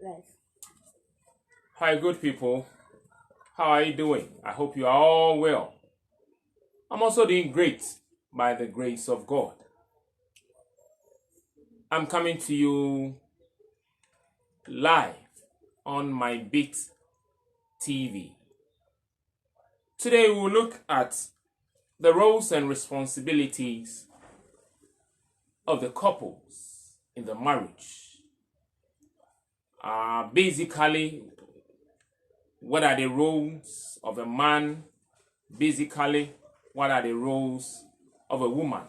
life. Hi, good people. How are you doing? I hope you are all well. I'm also doing great by the grace of God. I'm coming to you live on my Beat TV. Today we will look at the roles and responsibilities of the couples in the marriage. Basically, what are the roles of a man? Basically, what are the roles of a woman?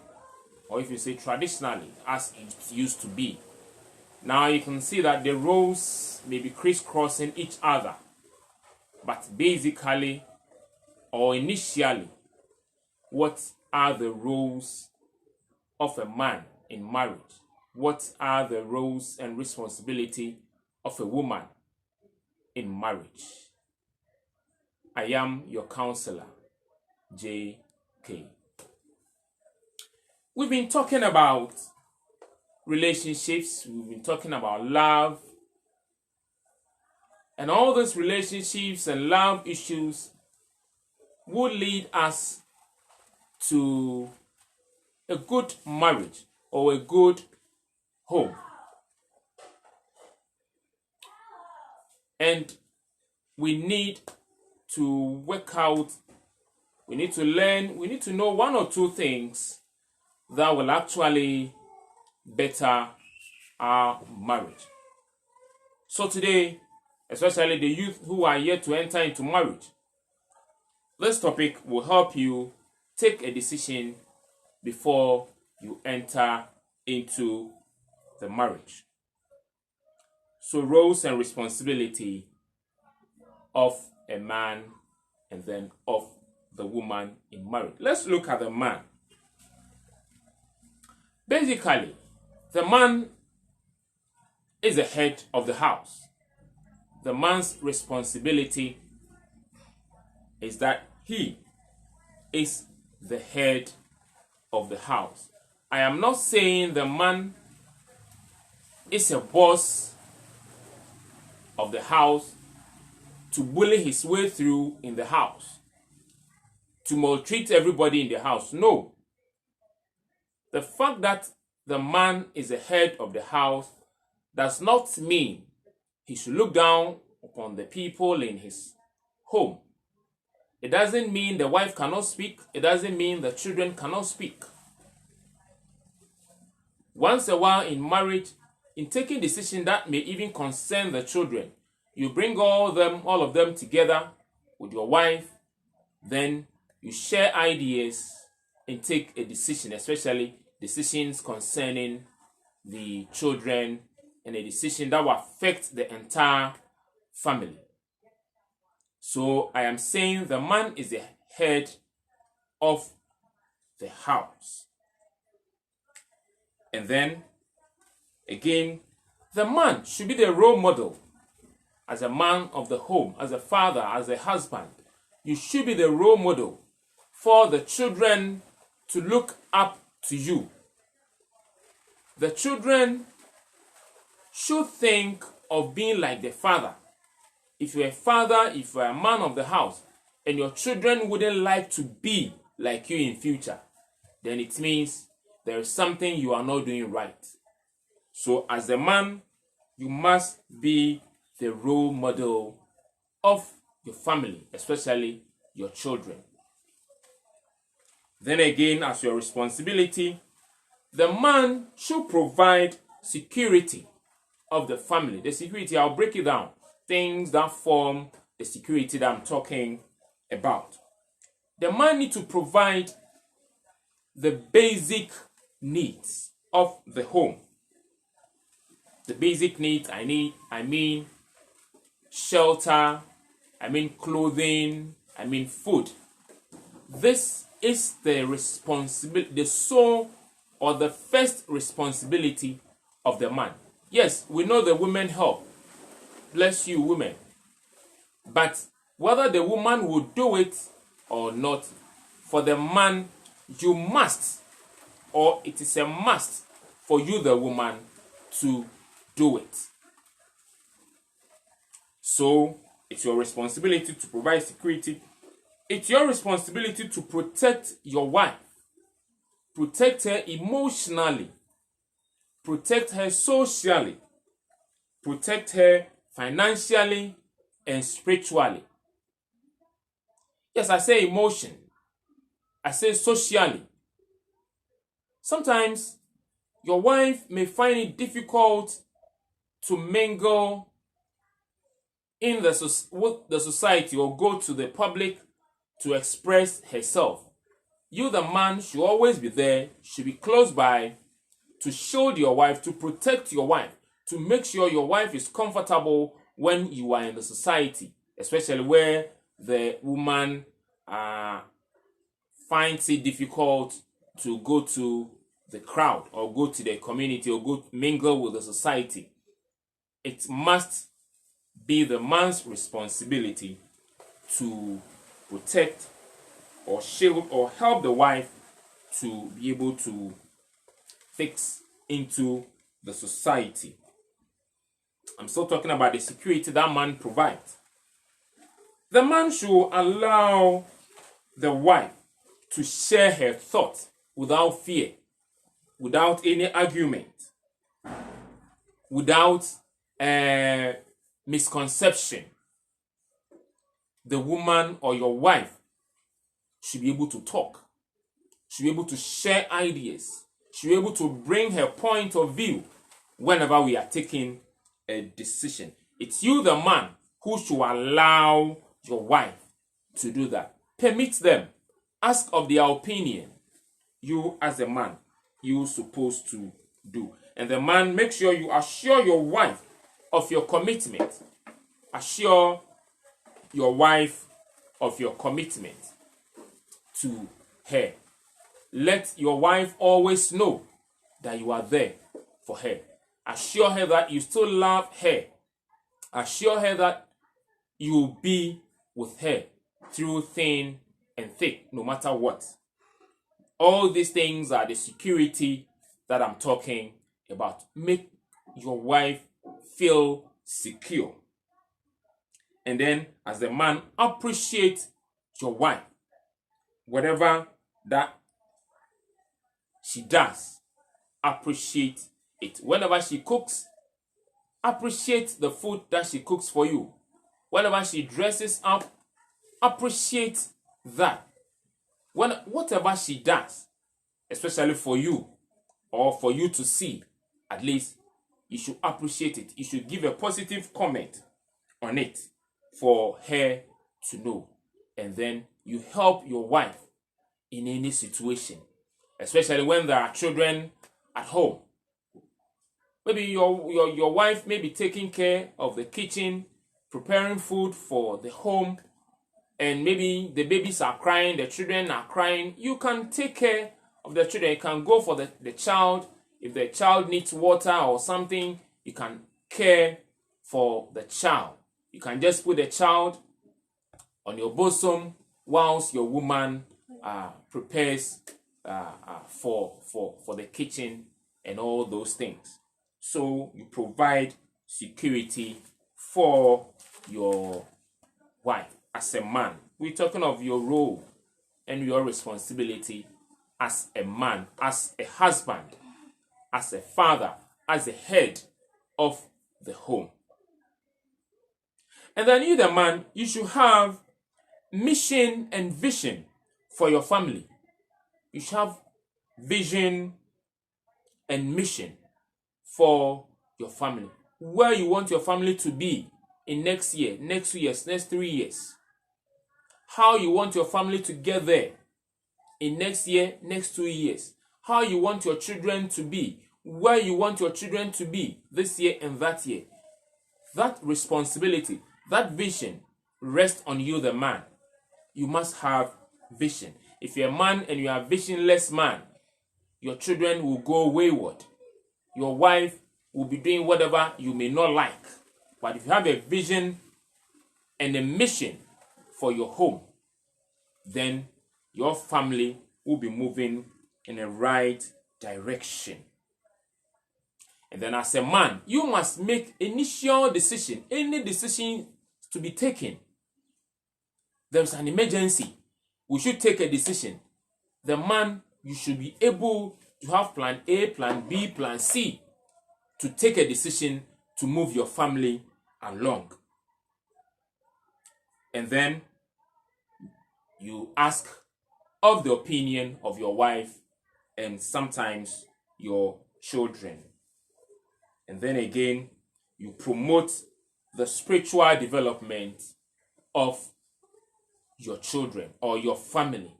Or if you say traditionally, as it used to be. Now you can see that the roles may be crisscrossing each other. But basically, or initially, what are the roles of a man in marriage? What are the roles and responsibility of a woman in marriage? I am your counselor, JK. We've been talking about relationships, we've been talking about love, and all those relationships and love issues would lead us to a good marriage or a good home. And we need to work out, we need to learn, we need to know one or two things that will actually better our marriage. So today, especially the youth who are yet to enter into marriage, this topic will help you take a decision before you enter into the marriage. So roles and responsibility of a man and then of the woman in marriage. Let's look at the man. Basically, the man is the head of the house. The man's responsibility is that he is the head of the house. I am not saying the man is a boss of the house to bully his way through in the house, to maltreat everybody in the house. No. The fact that the man is the head of the house does not mean he should look down upon the people in his home. It doesn't mean the wife cannot speak. It doesn't mean the children cannot speak. Once a while in marriage, in taking decisions that may even concern the children, you bring all of them together with your wife, then you share ideas and take a decision, especially decisions concerning the children and a decision that will affect the entire family. So I am saying the man is the head of the house. And then, again, the man should be the role model as a man of the home, as a father, as a husband. You should be the role model for the children to look up to you. The children should think of being like the father. If you're a father, if you're a man of the house, and your children wouldn't like to be like you in future, then it means there is something you are not doing right. So as a man, you must be the role model of your family, especially your children. Then again, as your responsibility, the man should provide security of the family. The security, I'll break it down. Things that form the security that I'm talking about. The man needs to provide the basic needs of the home. The basic needs I mean shelter, I mean clothing, I mean food. This is the responsibility, the sole or the first responsibility of the man. Yes, we know the women help. Bless you, women. But whether the woman will do it or not, for the man, you must, or it is a must for you, the woman, to do it. So it's your responsibility to provide security. It's your responsibility to protect your wife, protect her emotionally, protect her socially, protect her financially and spiritually. Yes, I say emotion. I say socially. Sometimes your wife may find it difficult to mingle in with the society or go to the public to express herself. You, the man, should always be there, should be close by to shield your wife, to protect your wife, to make sure your wife is comfortable when you are in the society, especially where the woman finds it difficult to go to the crowd or go to the community or go mingle with the society. It must be the man's responsibility to protect or shield or help the wife to be able to fix into the society. I'm still talking about the security that man provides. The man should allow the wife to share her thoughts without fear, without any argument, without misconception. The woman or your wife should be able to talk, should be able to share ideas, should be able to bring her point of view whenever we are taking a decision. It's you, the man, who should allow your wife to do that. Permit them. Ask of their opinion. You, as a man, you're supposed to do. And the man, make sure you assure your wife of your commitment. Assure your wife of your commitment to her. Let your wife always know that you are there for her. Assure her that you still love her. Assure her that you will be with her through thin and thick, no matter what. All these things are the security that I'm talking about. Make your wife feel secure. And then, as a man, appreciate your wife. Whatever that she does, appreciate it. Whenever she cooks, appreciate the food that she cooks for you. Whenever she dresses up, appreciate that. Whatever she does, especially for you, or for you to see, at least you should appreciate it. You should give a positive comment on it for her to know. And then you help your wife in any situation, especially when there are children at home. Maybe your wife may be taking care of the kitchen, preparing food for the home, and maybe the babies are crying, the children are crying. You can take care of the children. You can go for the child. If the child needs water or something, you can care for the child. You can just put the child on your bosom whilst your woman prepares for the kitchen and all those things. So you provide security for your wife as a man. We're talking of your role and your responsibility as a man, as a husband, as a father, as a head of the home. And then you, the man, you should have mission and vision for your family. You should have vision and mission for your family. Where you want your family to be in next year, next 2 years, next 3 years. How you want your family to get there in next year, next 2 years. How you want your children to be. Where you want your children to be this year and that year. That responsibility, that vision rests on you, the man. You must have vision. If you're a man and you are a visionless man, your children will go wayward. Your wife will be doing whatever you may not like. But if you have a vision and a mission for your home, then your family will be moving in the right direction. And then as a man, you must make initial decision. Any decision to be taken. There's an emergency. We should take a decision. The man, you should be able to have plan A, plan B, plan C to take a decision to move your family along. And then you ask of the opinion of your wife and sometimes your children. And then again, you promote the spiritual development of your children or your family.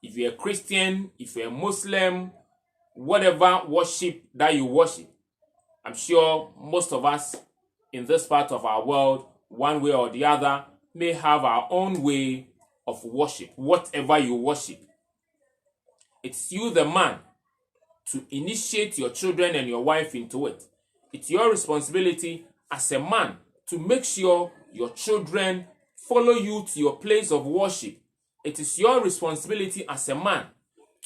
If you're a Christian, if you're a Muslim, whatever worship that you worship, I'm sure most of us in this part of our world, one way or the other, may have our own way of worship. Whatever you worship, it's you, the man, to initiate your children and your wife into it. It's your responsibility as a man to make sure your children follow you to your place of worship. It is your responsibility as a man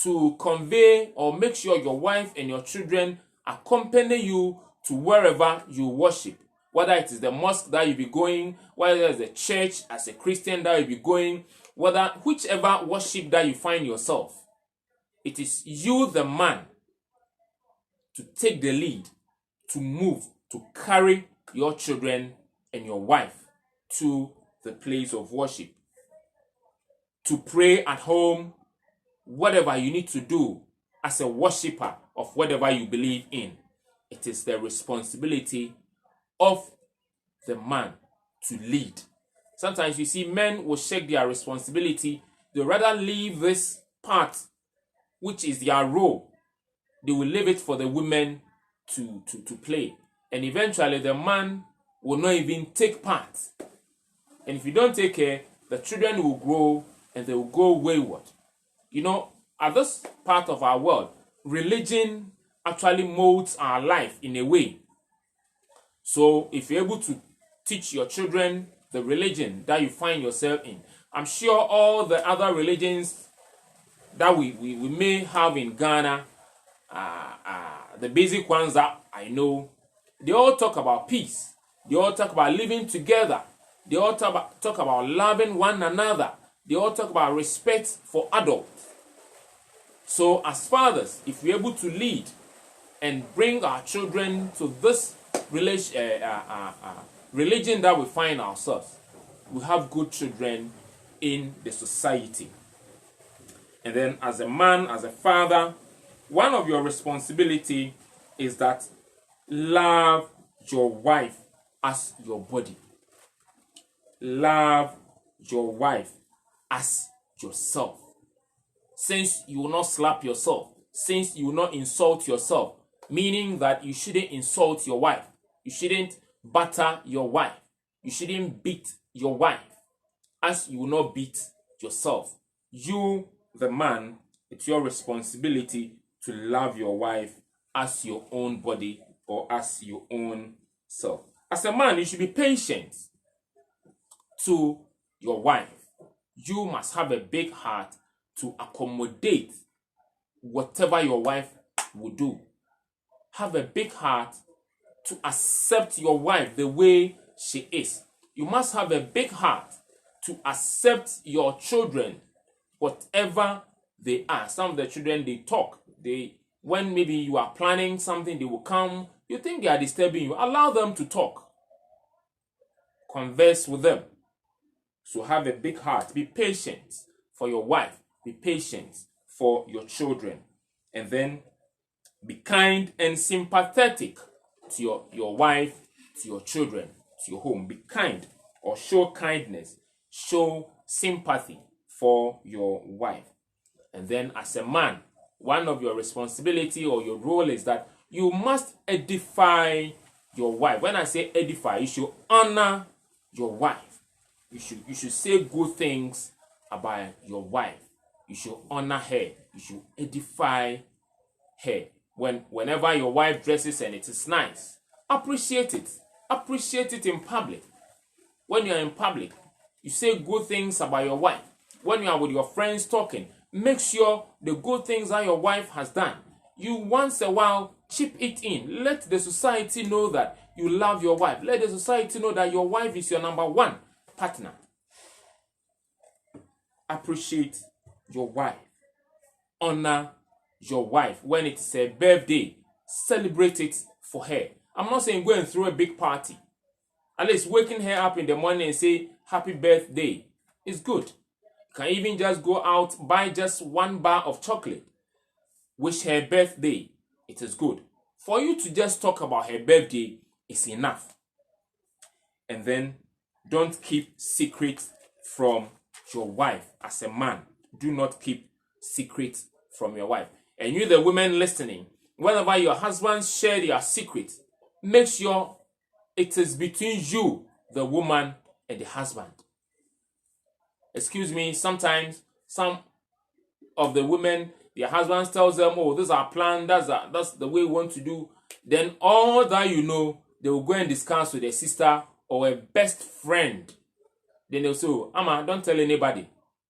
to convey or make sure your wife and your children accompany you to wherever you worship. Whether it is the mosque that you be going, whether it's the church as a Christian that you be going, whether whichever worship that you find yourself, it is you, the man, to take the lead, to move, to carry your children and your wife to the place of worship, to pray at home, whatever you need to do as a worshiper of whatever you believe in. It is the responsibility of the man to lead. Sometimes you see men will shake their responsibility. They rather leave this part, which is their role. They will leave it for the women to play. And eventually the man will not even take part. And if you don't take care, the children will grow and they will go wayward. You know, at this part of our world, religion actually molds our life in a way. So if you're able to teach your children the religion that you find yourself in, I'm sure all the other religions that we may have in Ghana, the basic ones that I know, they all talk about peace. They all talk about living together. They all talk about loving one another. They all talk about respect for adults. So as fathers, if we're able to lead and bring our children to this religion that we find ourselves, we have good children in the society. And then as a man, as a father, one of your responsibility is that love your wife as your body. Love your wife as yourself. Since you will not slap yourself, since you will not insult yourself, meaning that you shouldn't insult your wife, you shouldn't batter your wife, you shouldn't beat your wife, as you will not beat yourself. You, the man, it's your responsibility to love your wife as your own body or as your own self. As a man, you should be patient to your wife. You must have a big heart to accommodate whatever your wife will do. Have a big heart to accept your wife the way she is. You must have a big heart to accept your children, whatever they are. Some of the children, they talk. When maybe you are planning something, they will come. You think they are disturbing you. Allow them to talk. Converse with them. So have a big heart. Be patient for your wife. Be patient for your children. And then be kind and sympathetic to your wife, to your children, to your home. Be kind or show kindness. Show sympathy for your wife. And then as a man, one of your responsibility or your role is that you must edify your wife. When I say edify, you should honor your wife. You should say good things about your wife. You should honor her. You should edify her. Whenever your wife dresses and it is nice, appreciate it. Appreciate it in public. When you are in public, you say good things about your wife. When you are with your friends talking, make sure the good things that your wife has done, you once a while chip it in. Let the society know that you love your wife. Let the society know that your wife is your number one. partner. Appreciate your wife. Honor your wife. When it's her birthday, celebrate it for her. I'm not saying go and throw a big party. At least waking her up in the morning and say happy birthday is good. You can even just go out, buy just one bar of chocolate. Wish her birthday. It is good. For you to just talk about her birthday is enough. And then don't keep secrets from your wife as a man. Do not keep secrets from your wife. And you, the women listening, whenever your husband share their secret, make sure it is between you, the woman, and the husband. Excuse me, sometimes some of the women, their husbands tells them, oh, this is our plan, that's the way we want to do. Then all that you know, they will go and discuss with their sister or a best friend. Then they'll say, oh, Ama, don't tell anybody.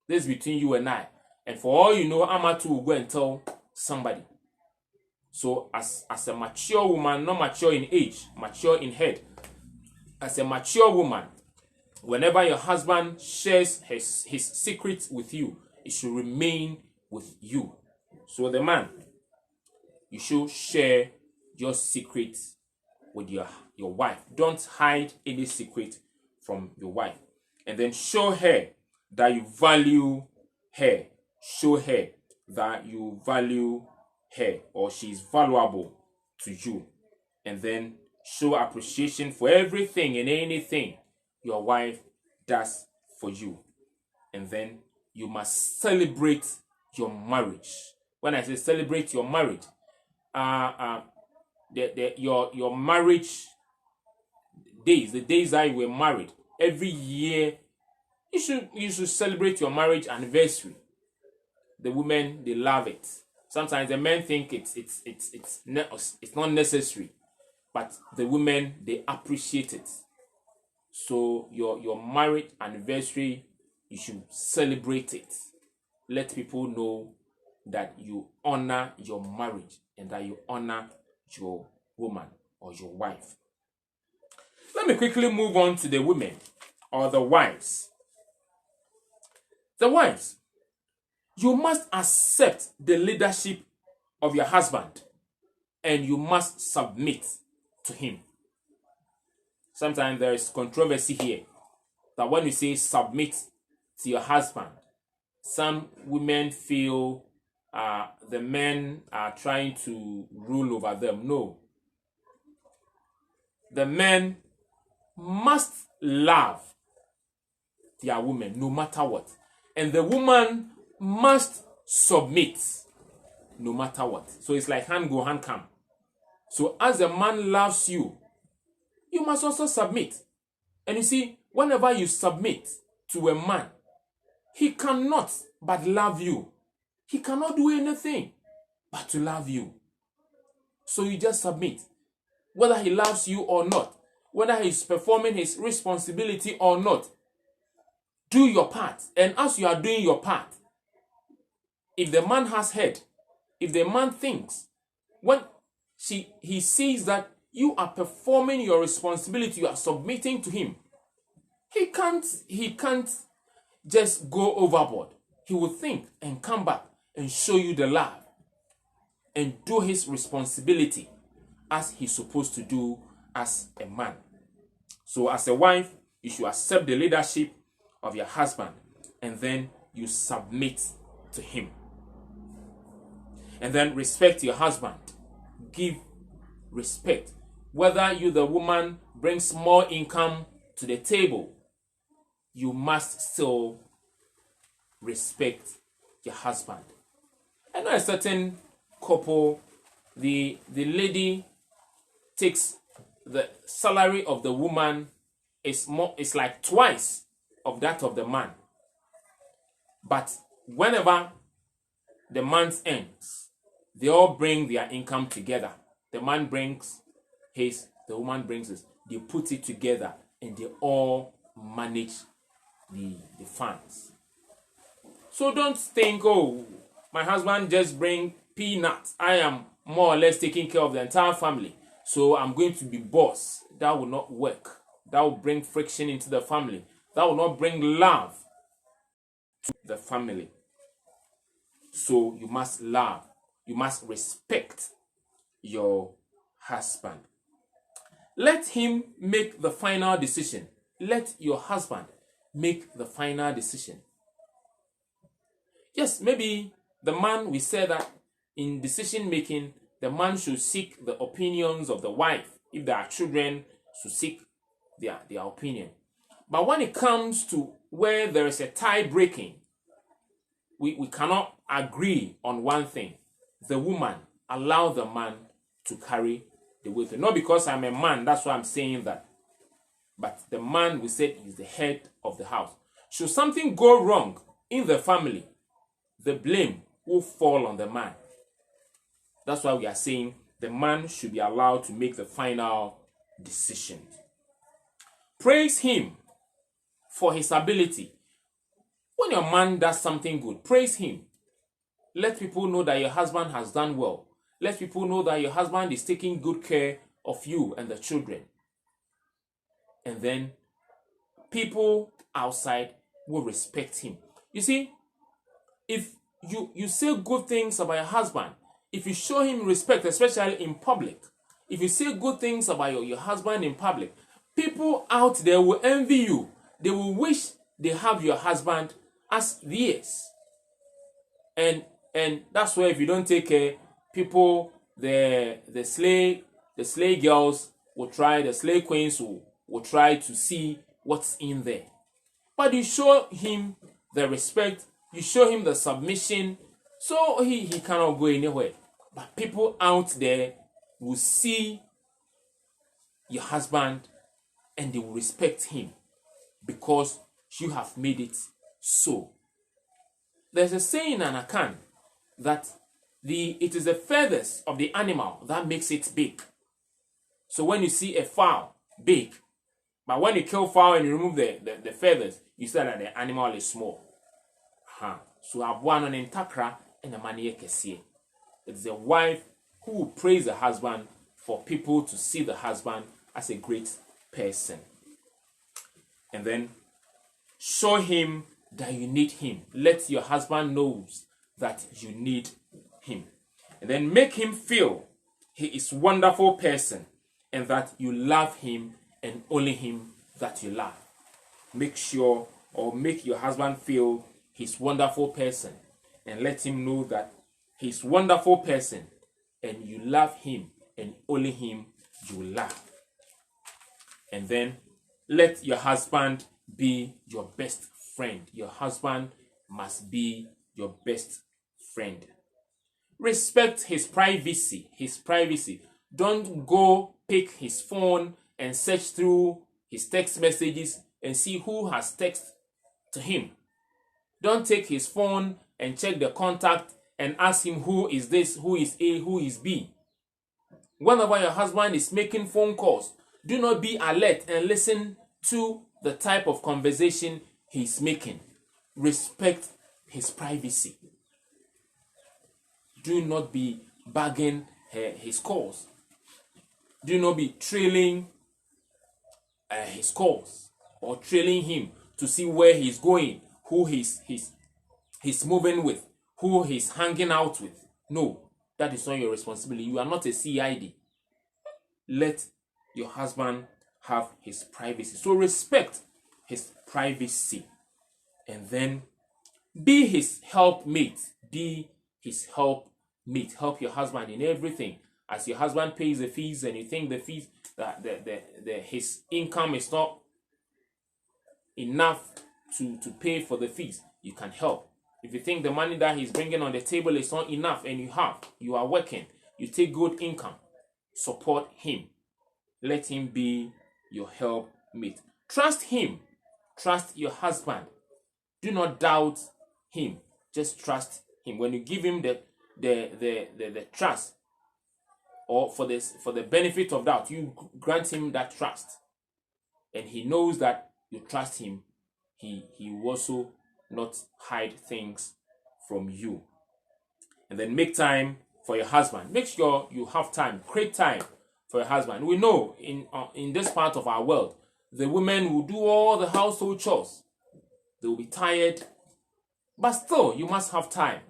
This is between you and I. And for all you know, Ama too will go and tell somebody. So as a mature woman, not mature in age, mature in head, as a mature woman, whenever your husband shares his secrets with you, it should remain with you. So the man, you should share your secrets with your wife. Don't hide any secret from your wife. And then show her that you value her. Show her that you value her, or she is valuable to you. And then show appreciation for everything and anything your wife does for you. And then you must celebrate your marriage. When I say celebrate your marriage, your marriage days, the days that you were married, every year you should celebrate your marriage anniversary. The women, they love it. Sometimes the men think it's not necessary, but the women, they appreciate it. So your marriage anniversary, you should celebrate it. Let people know that you honor your marriage and that you honor your woman or your wife. Let me quickly move on to the women or the wives. The wives, you must accept the leadership of your husband and you must submit to him. Sometimes there is controversy here that when you say submit to your husband, some women feel the men are trying to rule over them. No. The men must love their women no matter what. And the woman must submit no matter what. So it's like hand go, hand come. So as a man loves you, you must also submit. And you see, whenever you submit to a man, he cannot but love you. He cannot do anything but to love you. So you just submit. Whether he loves you or not, whether he's performing his responsibility or not, do your part. And as you are doing your part, if the man has head, if the man thinks, when he sees that you are performing your responsibility, you are submitting to him, he can't just go overboard. He will think and come back and show you the love and do his responsibility as he's supposed to do as a man. So as a wife, you should accept the leadership of your husband and then you submit to him. And then respect your husband. Give respect. Whether you, the woman, brings more income to the table, you must still respect your husband. I know a certain couple, the lady takes the salary of the woman is like twice of that of the man. But whenever the month ends, they all bring their income together. The man brings his, the woman brings his. They put it together and they all manage the funds. So don't think, oh, my husband just bring peanuts. I am more or less taking care of the entire family. So I'm going to be boss. That will not work. That will bring friction into the family. That will not bring love to the family. So you must love, you must respect your husband. Let him make the final decision. Let your husband make the final decision. Yes, maybe the man, we say that in decision making, the man should seek the opinions of the wife. If there are children, should seek their opinion. But when it comes to where there is a tie breaking, we cannot agree on one thing. The woman allow the man to carry the weight. Not because I'm a man, that's why I'm saying that. But the man, we said, is the head of the house. Should something go wrong in the family, the blame will fall on the man. That's why we are saying the man should be allowed to make the final decision. Praise him for his ability. When your man does something good, praise him. Let people know that your husband has done well. Let people know that your husband is taking good care of you and the children. And then people outside will respect him. You see, if you say good things about your husband, if you show him respect, especially in public, if you say good things about your husband in public, people out there will envy you. They will wish they have your husband as theirs. And that's why if you don't take care, people, the slave girls will try, the slave queens will try to see what's in there. But you show him the respect, you show him the submission, so he cannot go anywhere. But people out there will see your husband and they will respect him because you have made it so. There's a saying in Akan that it is the feathers of the animal that makes it big. So when you see a fowl big, but when you kill fowl and you remove the feathers, you say that the animal is small. So abuano ne ntakra and a maniye kesie. It's a wife who will praise the husband for people to see the husband as a great person. And then show him that you need him. Let your husband know that you need him. And then make him feel he is a wonderful person and that you love him and only him that you love. Make sure or make your husband feel he's a wonderful person and let him know that he's a wonderful person and you love him and only him you love. And then let your husband be your best friend. Your husband must be your best friend. Respect his privacy. His privacy. Don't go pick his phone and search through his text messages and see who has texted to him. Don't take his phone and check the contact and ask him who is this, who is A, who is B. Whenever your husband is making phone calls, do not be alert and listen to the type of conversation he's making. Respect his privacy. Do not be bugging his calls. Do not be trailing his calls or trailing him to see where he's going, who he's moving with, who he's hanging out with. No, that is not your responsibility. You are not a CID. Let your husband have his privacy. So respect his privacy. And then be his helpmate. Be his helpmate. Help your husband in everything. As your husband pays the fees and you think the fees that his income is not enough to pay for the fees, you can help. If you think the money that he's bringing on the table is not enough and you are working, you take good income, support him. Let him be your helpmate. Trust him. Trust your husband. Do not doubt him. Just trust him. When you give him the trust, or for the benefit of doubt, you grant him that trust, and he knows that you trust him. He will also not hide things from you. And then make time for your husband. Make sure you have time. Create time for your husband. We know in this part of our world, The women will do all the household chores. They will be tired, but still, you must have time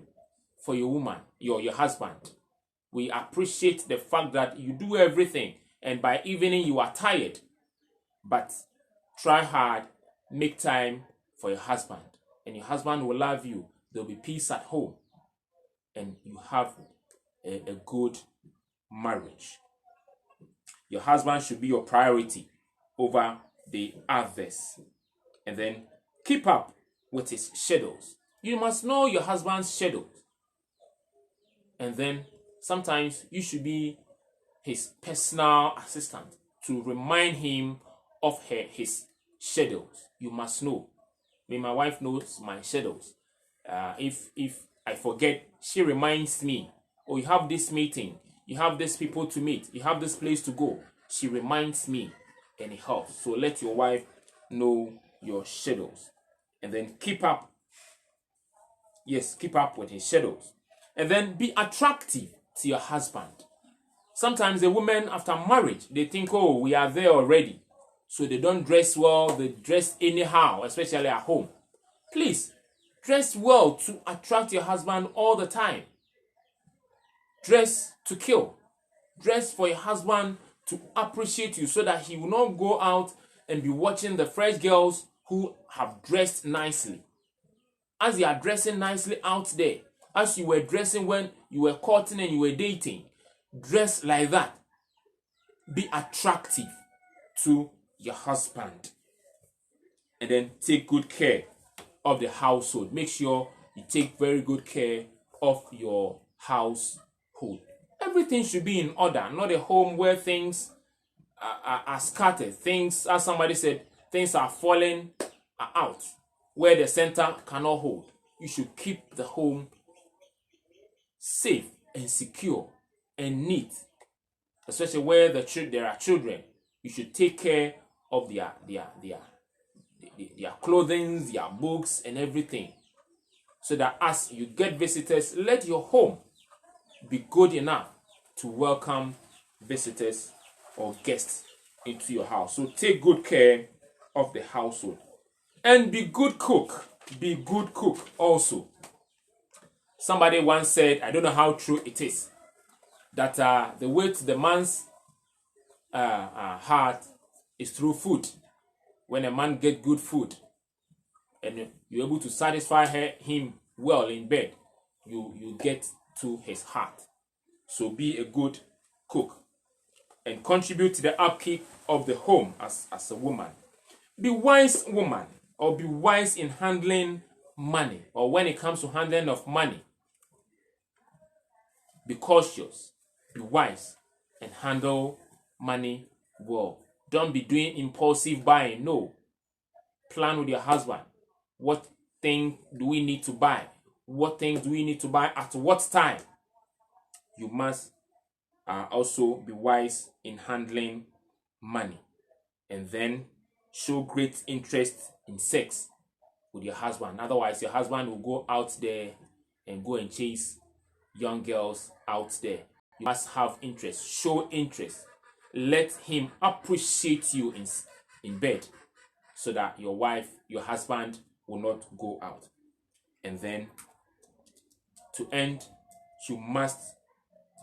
for your woman, your husband. We appreciate the fact that you do everything, and by evening you are tired, but try hard, make time for your husband, and your husband will love you. There will be peace at home, and you have a good marriage. Your husband should be your priority over the others. And then keep up with his schedules. You must know your husband's schedule. And then sometimes you should be his personal assistant to remind him of his schedules. You must know. My wife knows my schedules. If I forget, she reminds me. Oh, you have this meeting. You have these people to meet. You have this place to go. She reminds me and it helps. So let your wife know your schedules. And then keep up. Yes, keep up with his schedules. And then be attractive to your husband. Sometimes the women after marriage, they think, oh, we are there already. So they don't dress well. They dress anyhow, especially at home. Please, dress well to attract your husband all the time. Dress to kill. Dress for your husband to appreciate you so that he will not go out and be watching the fresh girls who have dressed nicely. As you are dressing nicely out there, as you were dressing when you were courting and you were dating, dress like that. Be attractive to your husband. And then take good care of the household. Make sure you take very good care of your household. Everything should be in order, not a home where things are scattered. Things, as somebody said, things are falling out, where the center cannot hold. You should keep the home safe and secure and neat, especially where there are children. You should take care of their clothing, their books, and everything, so that as you get visitors, let your home be good enough to welcome visitors or guests into your house. So take good care of the household. And be good cook. Be good cook also. Somebody once said, I don't know how true it is, that the way to the man's heart is through food. When a man gets good food and you're able to satisfy him well in bed, you get to his heart. So be a good cook and contribute to the upkeep of the home as a woman. Be wise woman, or be wise in handling money, or when it comes to handling of money. Be cautious, be wise, and handle money well. Don't be doing impulsive buying. No. Plan with your husband. What thing do we need to buy? What things do we need to buy at what time? You must also be wise in handling money. And then show great interest in sex with your husband. Otherwise, your husband will go out there and go and chase young girls out there. You must have interest. Show interest. Let him appreciate you in bed, so that your husband will not go out. And then to end, you must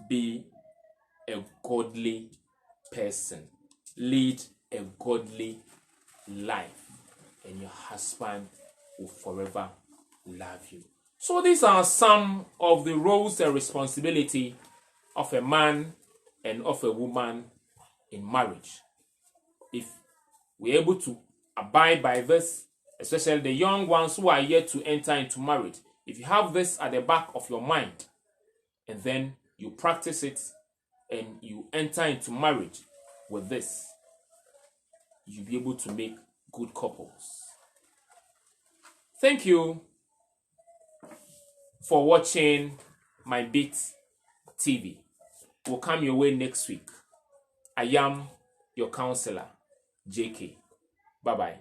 be a godly person. Lead a godly life, and your husband will forever love you. So these are some of the roles and responsibility of a man and of a woman in marriage. If we're able to abide by this, especially the young ones who are yet to enter into marriage, if you have this at the back of your mind, and then you practice it and you enter into marriage with this, you'll be able to make good couples. Thank you for watching my Beat TV. We'll come your way next week. I am your counselor, JK. Bye-bye.